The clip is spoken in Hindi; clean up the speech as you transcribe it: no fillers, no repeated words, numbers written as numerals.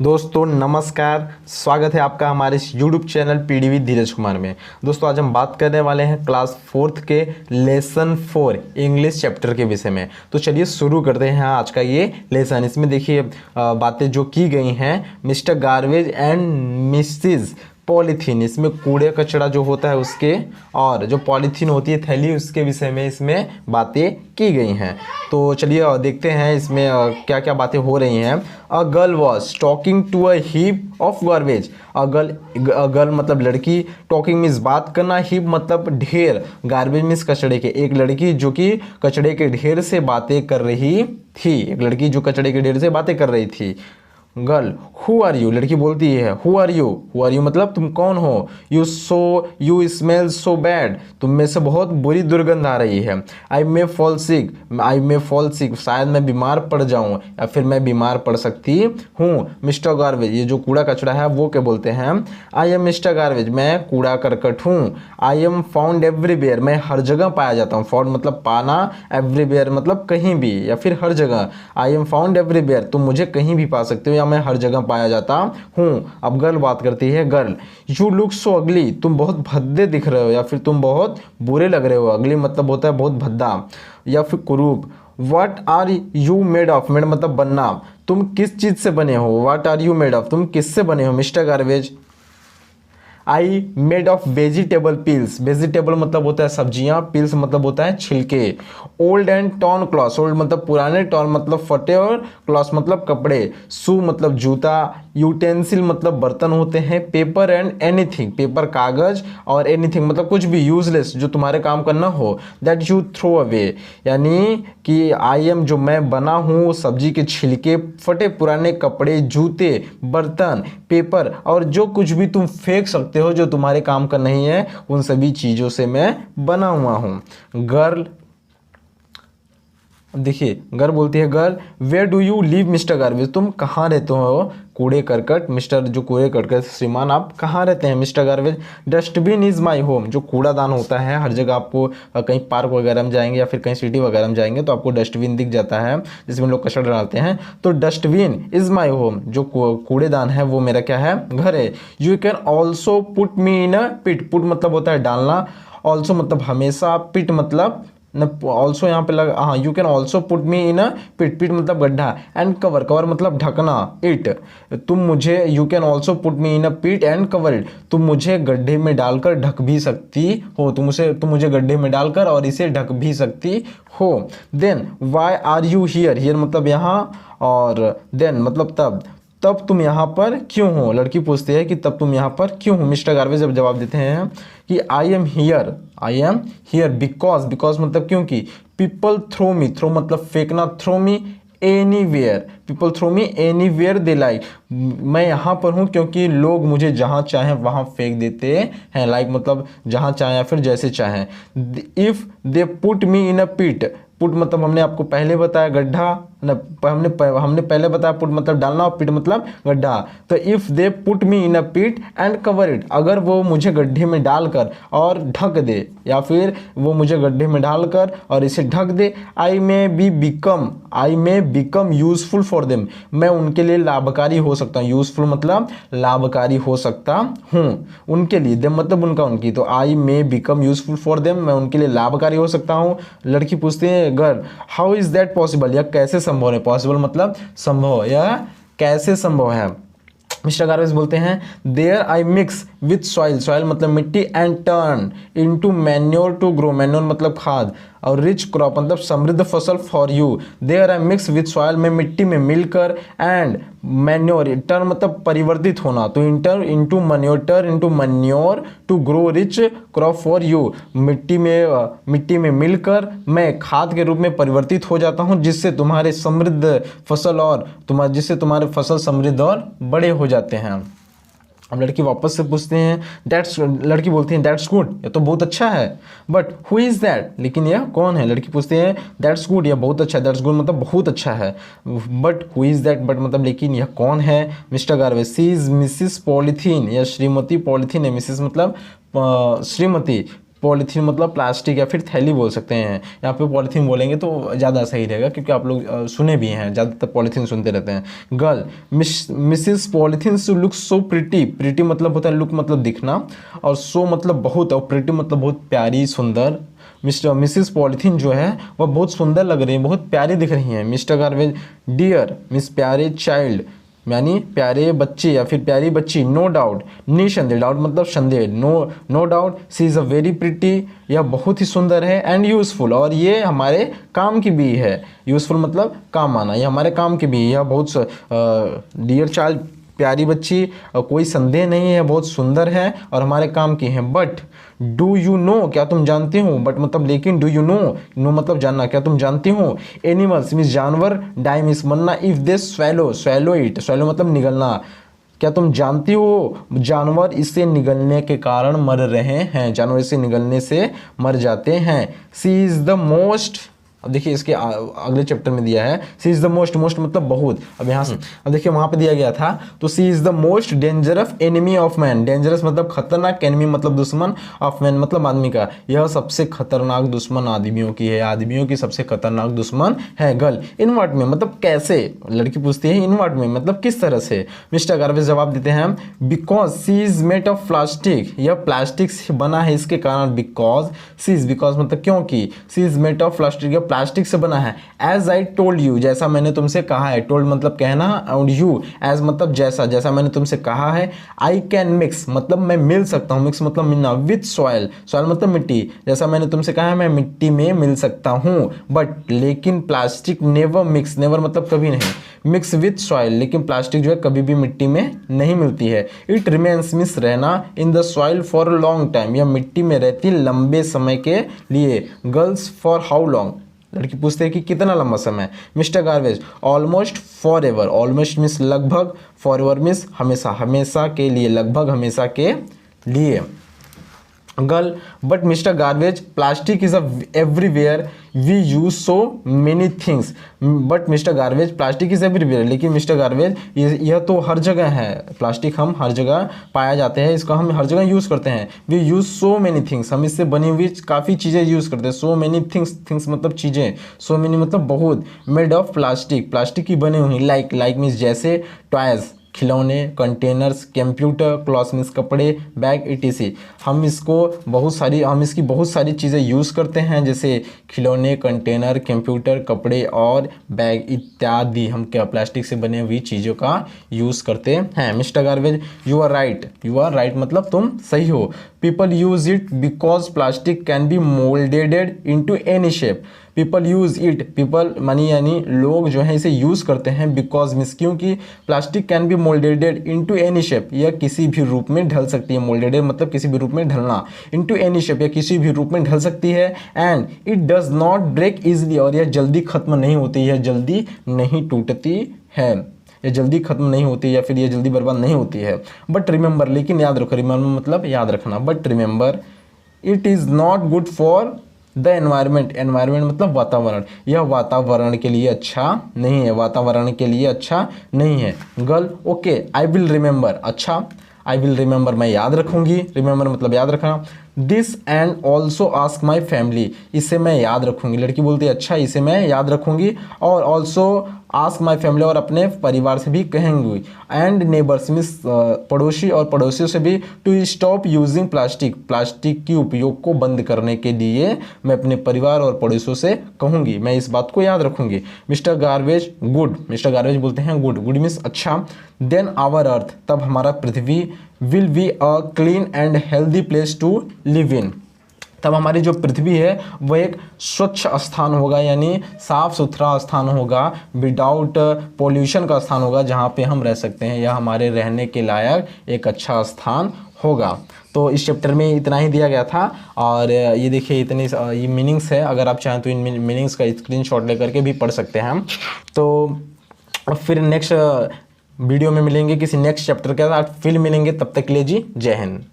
दोस्तों नमस्कार, स्वागत है आपका हमारे इस YouTube चैनल पीडीवी धीरज कुमार में। दोस्तों आज हम बात करने वाले हैं क्लास 4th के लेसन 4 इंग्लिश चैप्टर के विषय में। तो चलिए शुरू करते हैं आज का ये लेसन। इसमें देखिए बातें जो की गई हैं, mister garbage and Mrs polythene, इसमें कूड़े कचरा जो होता है उसके और जो पॉलीथीन होती है थैली उसके विषय में इसमें बातें की गई हैं। तो चलिए देखते हैं इसमें क्या क्या बातें हो रही हैं। A girl was talking to a heap of garbage. A girl मतलब लड़की, टॉकिंग मीन्स बात करना, हीप मतलब ढेर, गार्बेज मीन्स कचड़े के। एक लड़की जो कि कचड़े के ढेर से बातें कर रही थी, एक लड़की जो कचड़े के ढेर से बातें कर रही थी। गर्ल, हु आर यू, लड़की बोलती है हु आर यू मतलब तुम कौन हो। यू स्मेल सो बैड, तुम में से बहुत बुरी दुर्गंध आ रही है। आई मे फॉल सिक, शायद मैं बीमार पड़ जाऊं या फिर मैं बीमार पड़ सकती हूँ। मिस्टर गार्बेज, ये जो कूड़ा कचरा है वो क्या बोलते हैं, आई एम मिस्टर गार्बेज, मैं कूड़ा करकट हूँ। आई एम फाउंड एवरीवेयर, मैं हर जगह पाया जाता हूँ। फाउंड मतलब पाना, एवरीवेयर मतलब कहीं भी या फिर हर जगह। आई एम फाउंड एवरीवेयर, तुम मुझे कहीं भी पा सकते हो, मैं हर जगह पाया जाता हूँ। अब गर्ल बात करती है। गर्ल, यू लुक सो अगली, तुम बहुत भद्दे दिख रहे हो या फिर तुम बहुत बुरे लग रहे हो। अगली मतलब होता है बहुत भद्दा या फिर कुरूप। What are you made of, made मतलब बनना, तुम किस चीज से बने हो। What are you made of, तुम किससे बने हो mister garbage. I made of vegetable peels, vegetable मतलब होता है सब्जियां, पील्स मतलब होता है छिलके। Old and torn cloth, old मतलब पुराने, टॉर्न मतलब फटे और क्लॉथ मतलब कपड़े। शू मतलब जूता। यूटेंसिल मतलब बर्तन होते हैं। पेपर एंड एनीथिंग, पेपर कागज और एनीथिंग मतलब कुछ भी यूजलेस जो तुम्हारे काम करना हो, दैट यू थ्रो अवे, यानी कि आई एम जो मैं बना हूँ, सब्जी के छिलके, फटे पुराने कपड़े, जूते, बर्तन, पेपर और जो कुछ भी तुम फेंक सकते हो जो तुम्हारे काम का नहीं है, उन सभी चीजों से मैं बना हुआ हूं। गर्ल, देखिए गर्ल बोलती है, girl where do you live mister garbage, तुम कहाँ रहते हो कूड़े करकट, मिस्टर जो कूड़े करकट श्रीमान आप कहाँ रहते हैं mister garbage. Dustbin is my home, जो कूड़ादान होता है हर जगह आपको कहीं पार्क वगैरह में जाएंगे या फिर कहीं सिटी वगैरह में जाएंगे तो आपको डस्टबिन दिख जाता है जिसमें लोग कचरा डालते हैं। तो डस्टबिन इज माई होम, जो कूड़ेदान है वो मेरा क्या है, घर है। You can also put me in a pit, put मतलब होता है डालना, ऑल्सो मतलब हमेशा, पिट मतलब ऑल्सो यहाँ पे लगा, हाँ, you can also put me in a pit, pit मतलब गड्ढा, एंड कवर, कवर मतलब ढकना, इट, तुम मुझे, you can also put me in a pit and cover it, तुम मुझे गड्ढे में डालकर ढक भी सकती हो, तुम मुझे गड्ढे में डालकर और इसे ढक भी सकती हो। Then why are you here, here मतलब यहाँ और देन मतलब तब तुम यहाँ पर क्यों हो, लड़की पूछती है कि तब तुम यहाँ पर क्यों हो। मिस्टर गार्बेज जब जवाब देते हैं कि I am here because, because मतलब क्योंकि, पीपल थ्रो मी, थ्रो मतलब फेंकना, throw me anywhere, people throw me anywhere they like, मैं यहाँ पर हूँ क्योंकि लोग मुझे जहाँ चाहें वहाँ फेंक देते हैं, लाइक मतलब जहाँ चाहें या फिर जैसे चाहें। If they put me in a pit, put मतलब हमने आपको पहले बताया गड्ढा, हमने पहले बताया पुट मतलब डालना और पिट मतलब गड्ढा। तो if they put me in a pit and cover it, अगर वो मुझे गड्ढे में डालकर और ढक दे या फिर वो मुझे गड्ढे में डालकर और इसे ढक दे, I may become useful for them, मैं उनके लिए लाभकारी हो सकता हूँ। यूजफुल मतलब लाभकारी हो सकता हूँ उनके लिए, देम मतलब उनका उनकी, तो I may become useful for them, मैं उनके लिए लाभकारी हो सकता हूँ। लड़की पूछती है girl, how is that possible, या कैसे संभव है, पॉसिबल मतलब संभव, या कैसे संभव है। मिस्टर गार्बेज बोलते हैं there I mix with soil, soil मतलब मिट्टी, and turn into manure to grow, manure मतलब खाद, और रिच क्रॉप मतलब समृद्ध फसल for you. There I mix with soil में मिट्टी में मिलकर, एंड मैन्योर, टर्न मतलब परिवर्तित होना, तो enter into manure to grow rich crop for you, मिट्टी में मिलकर मैं खाद के रूप में परिवर्तित हो जाता हूँ जिससे तुम्हारे समृद्ध फसल और जिससे तुम्हारे फसल समृद्ध और बड़े हो जाते हैं। अब लड़की वापस से पूछते हैं लड़की बोलती है दैट्स गुड, ये तो बहुत अच्छा है, बट हु इज दैट, लेकिन यह कौन है। लड़की पूछते हैं दैट्स गुड, यह बहुत अच्छा है, दैट्स गुड मतलब बहुत अच्छा है, but who is that, but मतलब लेकिन यह कौन है। Mister garbage, she is missus polythene, यह श्रीमती पॉलीथीन है, मिसिस मतलब श्रीमती, पॉलीथीन मतलब प्लास्टिक या फिर थैली बोल सकते हैं, यहाँ पे पॉलीथीन बोलेंगे तो ज़्यादा सही रहेगा क्योंकि आप लोग सुने भी हैं, ज़्यादातर पॉलीथीन सुनते रहते हैं। Girl Mrs polythene look so pretty, pretty मतलब होता है लुक मतलब दिखना, और सो मतलब बहुत, और प्रिटी मतलब बहुत प्यारी सुंदर। मिसिस पॉलीथीन जो है वह बहुत सुंदर लग रही है, बहुत प्यारी दिख रही हैं। मिस्टर गार्बेज डियर मिस प्यारे चाइल्ड यानी प्यारे बच्चे या फिर प्यारी बच्ची, नो डाउट निसंदेह, डाउट मतलब संदेह, no doubt she is a very pretty, यह बहुत ही सुंदर है, एंड यूज़फुल और ये हमारे काम की भी है। यूज़फुल मतलब काम आना, ये हमारे काम की भी है। यह बहुत डियर चाइल्ड प्यारी बच्ची, कोई संदेह नहीं है, बहुत सुंदर है और हमारे काम की है। बट डू यू नो क्या तुम जानते हो, बट मतलब लेकिन, डू यू नो मतलब जानना, क्या तुम जानते हो एनिमल्स मीन्स जानवर, डाई मीन्स मरना, if they swallow it, swallow मतलब निगलना, क्या तुम जानती हो जानवर इससे निगलने के कारण मर रहे हैं, जानवर इससे निगलने से मर जाते हैं। सी इज़ द मोस्ट, अब देखिए इसके अगले चैप्टर में दिया है सी इज़ द मोस्ट, मोस्ट मतलब बहुत। अब यहाँ से अब देखिए वहाँ पे दिया गया था, तो she is the most dangerous enemy of man, dangerous मतलब खतरनाक, एनिमी मतलब दुश्मन, ऑफ मैन मतलब आदमी का, यह सबसे खतरनाक दुश्मन आदमियों की है, आदमियों की सबसे खतरनाक दुश्मन है। गर्ल इन व्हाट में मतलब कैसे, लड़की पूछती है इन व्हाट में मतलब किस तरह से। मिस्टर गार्बेज जवाब देते हैं because she is made of plastic, यह प्लास्टिक से बना है इसके कारण, बिकॉज सी इज, बिकॉज मतलब क्योंकि, she is made of plastic plastic से बना है। एज आई टोल्ड यू जैसा मैंने तुमसे कहा है, टोल्ड मतलब कहना, और यू एज मतलब जैसा, जैसा मैंने तुमसे कहा है। आई कैन मिक्स मतलब मैं मिल सकता हूँ, मिक्स मतलब मिलना, विथ सॉइल, सॉइल मतलब मिट्टी, जैसा मैंने तुमसे कहा है मैं मिट्टी में मिल सकता हूँ। बट लेकिन प्लास्टिक नेवर मिक्स, नेवर मतलब कभी नहीं, मिक्स विथ सॉइल, लेकिन प्लास्टिक जो है कभी भी मिट्टी में नहीं मिलती है। इट रिमेन्स मीन्स रहना, in the soil for a long time, यह मिट्टी में रहती लंबे समय के लिए। गर्ल्स फॉर हाउ लॉन्ग, लड़की पूछते हैं कि कितना लंबा समय। Mister garbage almost forever, almost means लगभग, फॉर एवर मीन्स हमेशा, हमेशा के लिए, लगभग हमेशा के लिए। Girl but mister garbage plastic is everywhere we use so many things, but mister garbage plastic is everywhere, लेकिन मिस्टर गार्बेज यह तो हर जगह है, प्लास्टिक हम हर जगह पाया जाते हैं, इसका हम हर जगह यूज़ करते हैं। We use so many things, हम इससे बनी हुई काफ़ी चीज़ें यूज़ करते हैं। सो मेनी थिंग्स, थिंग्स मतलब चीज़ें, सो मेनी मतलब बहुत, मेड ऑफ प्लास्टिक, प्लास्टिक की बनी हुई, लाइक, लाइक मीन्स जैसे, टॉयज खिलौने, कंटेनर्स, कंप्यूटर, क्लॉथ्स मीन्स कपड़े, बैग etc। हम इसकी बहुत सारी चीज़ें यूज़ करते हैं, जैसे खिलौने, कंटेनर, कंप्यूटर, कपड़े और बैग इत्यादि, हम क्या प्लास्टिक से बने हुई चीज़ों का यूज़ करते हैं। Mister garbage you are right, you are right मतलब तुम सही हो। People use it because plastic can be moulded into any shape, people use it, people मनी यानी लोग जो है इसे यूज़ करते हैं, बिकॉज मीन्स क्योंकि, plastic can be moulded into any shape, यह किसी भी रूप में ढल सकती है, मोल्डेड मतलब किसी भी रूप में ढलना, इनटू एनी शेप या किसी भी रूप में ढल सकती है। And it does not break easily, और यह जल्दी खत्म नहीं होती, यह जल्दी नहीं टूटती है, ये जल्दी खत्म नहीं होती या फिर ये जल्दी बर्बाद नहीं होती है। बट रिमेंबर, लेकिन याद रखो, रिमेंबर मतलब याद रखना, but remember it is not good for the environment, environment मतलब वातावरण, यह वातावरण के लिए अच्छा नहीं है, वातावरण के लिए अच्छा नहीं है। Girl okay I will remember, अच्छा आई विल रिमेंबर मैं याद रखूंगी, रिमेंबर मतलब याद रखना। This and also ask my family, इसे मैं याद रखूंगी, लड़की बोलती है अच्छा इसे मैं याद रखूंगी, और ऑल्सो आस्क माई फैमिली और अपने परिवार से भी कहेंगी। एंड नेबर्स मीन्स पड़ोसी और पड़ोसियों से भी, to stop using plastic, plastic की उपयोग को बंद करने के लिए मैं अपने परिवार और पड़ोसियों से कहूँगी, मैं इस बात को याद रखूंगी। Mister garbage good, mister garbage बोलते हैं गुड, गुड मीन्स अच्छा। देन आवर अर्थ, तब हमारा पृथ्वी, will be a clean and healthy place to live in, तब हमारी जो पृथ्वी है वह एक स्वच्छ स्थान होगा, यानी साफ सुथरा स्थान होगा, विदाउट पोल्यूशन का स्थान होगा, जहाँ पे हम रह सकते हैं, यह हमारे रहने के लायक एक अच्छा स्थान होगा। तो इस चैप्टर में इतना ही दिया गया था, और ये देखिए इतनी ये मीनिंग्स है, अगर आप चाहें तो इन मीनिंग्स का स्क्रीनशॉट लेकर के भी पढ़ सकते हैं हम। तो फिर नेक्स्ट वीडियो में मिलेंगे किसी नेक्स्ट चैप्टर के साथ, फिर मिलेंगे, तब तक के लिए जी जय हिंद।